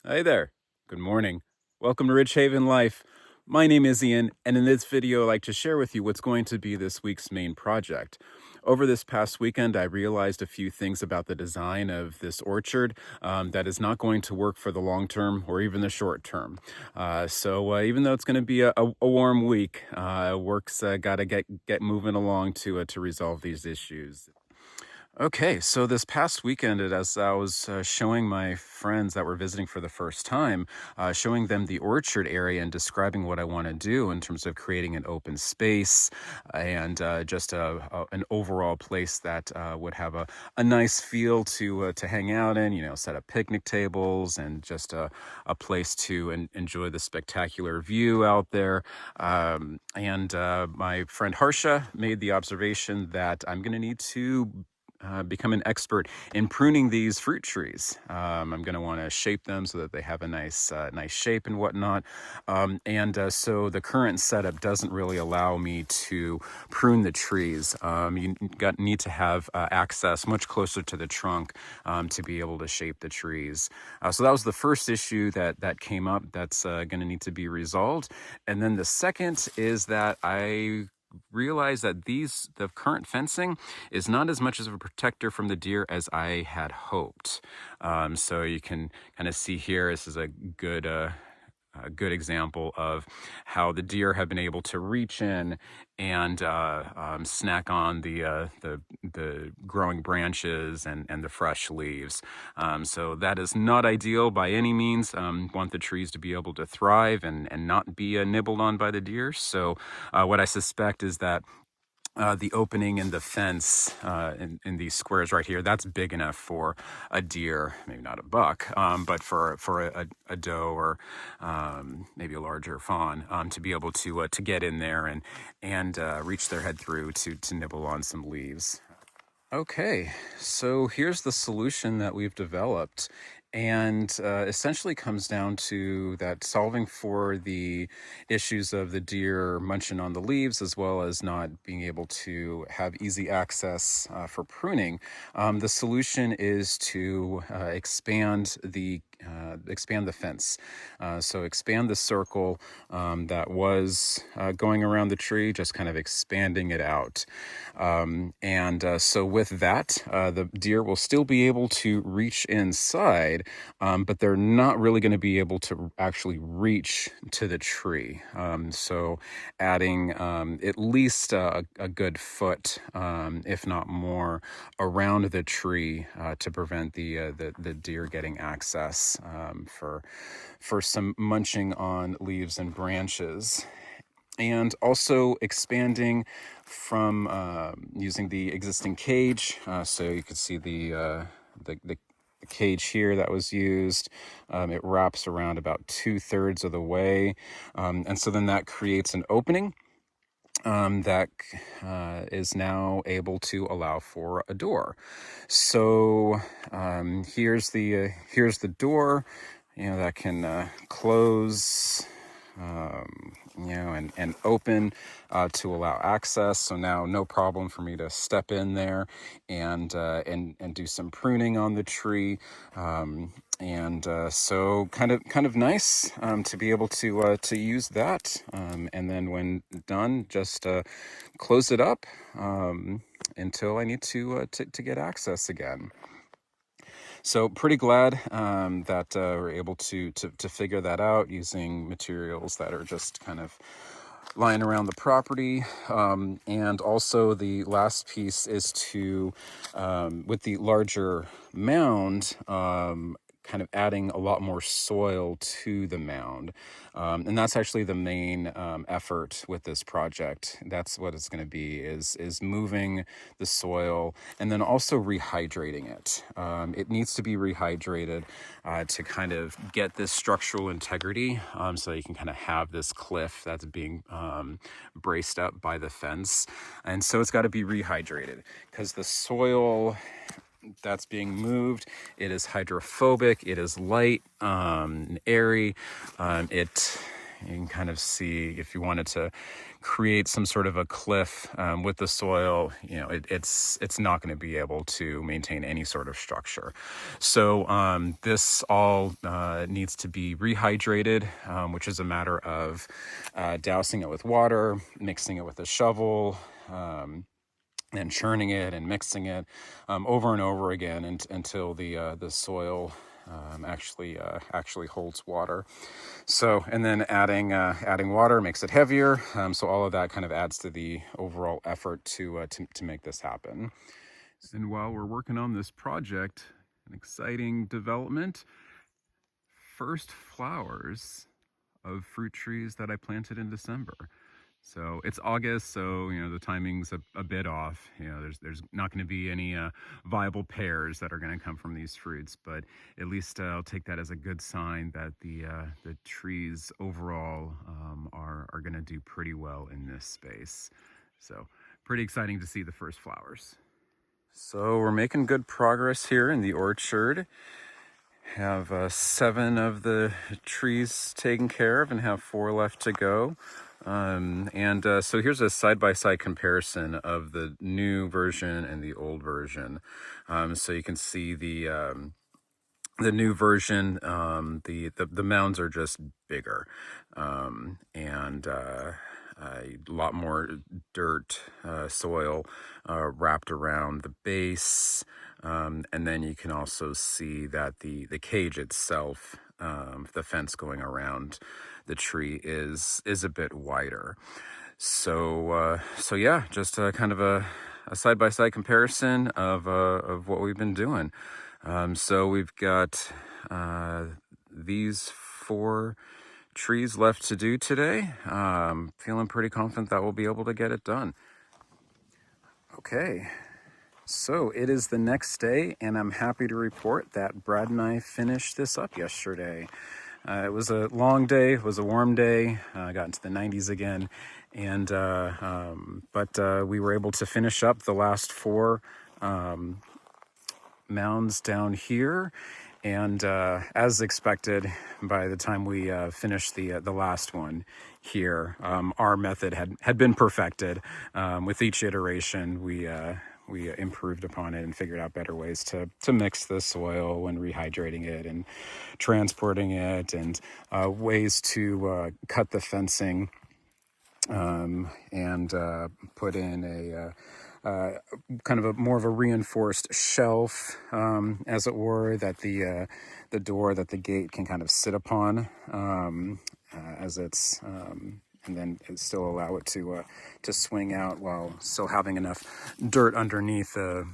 Hi there. Good morning. Welcome to Ridge Haven Life. My name is Ian, and in this video, I'd like to share with you what's going to be this week's main project. Over this past weekend, I realized a few things about the design of this orchard that is not going to work for the long term or even the short term. So even though it's going to be a warm week, work's got to get moving along to resolve these issues. Okay, so this past weekend, as I was showing my friends that were visiting for the first time, showing them the orchard area and describing what I want to do in terms of creating an open space and just an overall place that would have a nice feel to hang out in, set up picnic tables and just a place to enjoy the spectacular view out there. And my friend Harsha made the observation that I'm going to need to become an expert in pruning these fruit trees. I'm going to want to shape them so that they have a nice shape and whatnot. So the current setup doesn't really allow me to prune the trees. You need to have access much closer to the trunk to be able to shape the trees. So that was the first issue that came up that's going to need to be resolved. And then the second is that I realize that the current fencing is not as much as a protector from the deer as I had hoped. So you can kind of see here, this is a good example of how the deer have been able to reach in and snack on the growing branches and the fresh leaves. So that is not ideal by any means. Want the trees to be able to thrive and not be nibbled on by the deer. So what I suspect is that the opening in the fence in these squares right here, that's big enough for a deer, maybe not a buck, but for a doe or maybe a larger fawn to be able to get in there and reach their head through to nibble on some leaves. Okay, so here's the solution that we've developed, and essentially comes down to that solving for the issues of the deer munching on the leaves, as well as not being able to have easy access for pruning. The solution is to expand the fence. So expand the circle that was going around the tree, just kind of expanding it out. So with that, the deer will still be able to reach inside, but they're not really going to be able to actually reach to the tree. So adding at least a good foot, if not more, around the tree to prevent the deer getting access for some munching on leaves and branches. And also expanding from using the existing cage. So you can see the cage here that was used. It wraps around about 2/3 of the way. And so then that creates an opening that is now able to allow for a door. So here's the door, that can close, and open to allow access. So now no problem for me to step in there and do some pruning on the tree. So kind of nice to be able to use that. And then when done, just close it up until I need to get access again. So pretty glad that we're able to figure that out using materials that are just kind of lying around the property. And also the last piece is to, with the larger mound, kind of adding a lot more soil to the mound. And that's actually the main effort with this project. That's what it's going to be, is moving the soil and then also rehydrating it. It needs to be rehydrated to kind of get this structural integrity, so you can kind of have this cliff that's being braced up by the fence. And so it's got to be rehydrated because the soil that's being moved, it is hydrophobic, it is light and airy, it you can kind of see if you wanted to create some sort of a cliff with the soil, it's not going to be able to maintain any sort of structure. So this all needs to be rehydrated, which is a matter of dousing it with water, mixing it with a shovel, and churning it and mixing it over and over again until the soil actually holds water. So, and then adding water makes it heavier. So all of that kind of adds to the overall effort to make this happen. And while we're working on this project, an exciting development: first flowers of fruit trees that I planted in December. So it's August, so the timing's a bit off. There's not going to be any viable pears that are going to come from these fruits, but at least I'll take that as a good sign that the trees overall are going to do pretty well in this space. So pretty exciting to see the first flowers. So we're making good progress here in the orchard. Have 7 of the trees taken care of and have 4 left to go. So here's a side-by-side comparison of the new version and the old version. So you can see the new version, the mounds are just bigger, and a lot more dirt, soil wrapped around the base. And then you can also see that the cage itself, the fence going around the tree is a bit wider. So yeah, just kind of a side-by-side comparison of what we've been doing. So we've got these 4 trees left to do today. Feeling pretty confident that we'll be able to get it done. Okay, so it is the next day, and I'm happy to report that Brad and I finished this up yesterday. It was a long day, it was a warm day, got into the 90s again, and but we were able to finish up the last 4 mounds down here. And as expected, by the time we finished the last one here, our method had been perfected. With each iteration, we improved upon it and figured out better ways to mix the soil when rehydrating it and transporting it, and ways to cut the fencing, and put in a kind of a more of a reinforced shelf, as it were, that the door, that the gate can kind of sit upon, as it's, and then still allow it to swing out while still having enough dirt underneath the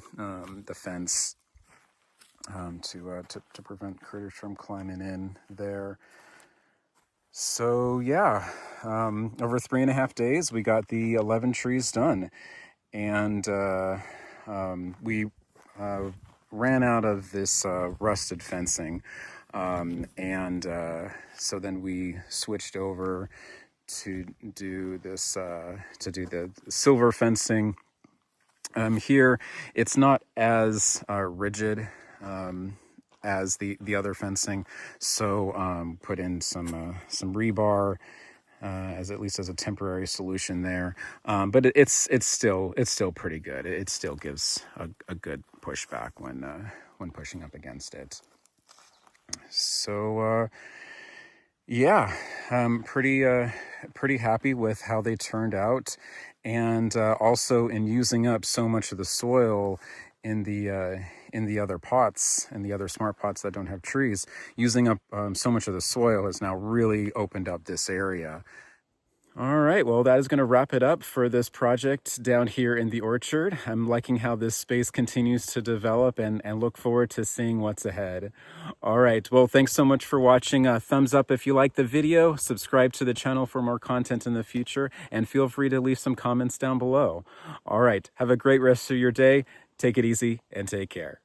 fence, to prevent critters from climbing in there. So yeah, over 3.5 days, we got the 11 trees done. And we ran out of this rusted fencing, and so then we switched over to do this, to do the silver fencing. Here, it's not as rigid as the other fencing, so put in some rebar, as at least as a temporary solution there, but it's still pretty good. It still gives a good pushback when pushing up against it. So yeah, I'm pretty happy with how they turned out, and also in using up so much of the soil in the other pots, and the other smart pots that don't have trees, using up so much of the soil has now really opened up this area. All right, well, that is going to wrap it up for this project down here in the orchard. I'm liking how this space continues to develop, and look forward to seeing what's ahead. All right, well, thanks so much for watching. Thumbs up if you like the video, subscribe to the channel for more content in the future, and feel free to leave some comments down below. All right, have a great rest of your day. Take it easy and take care.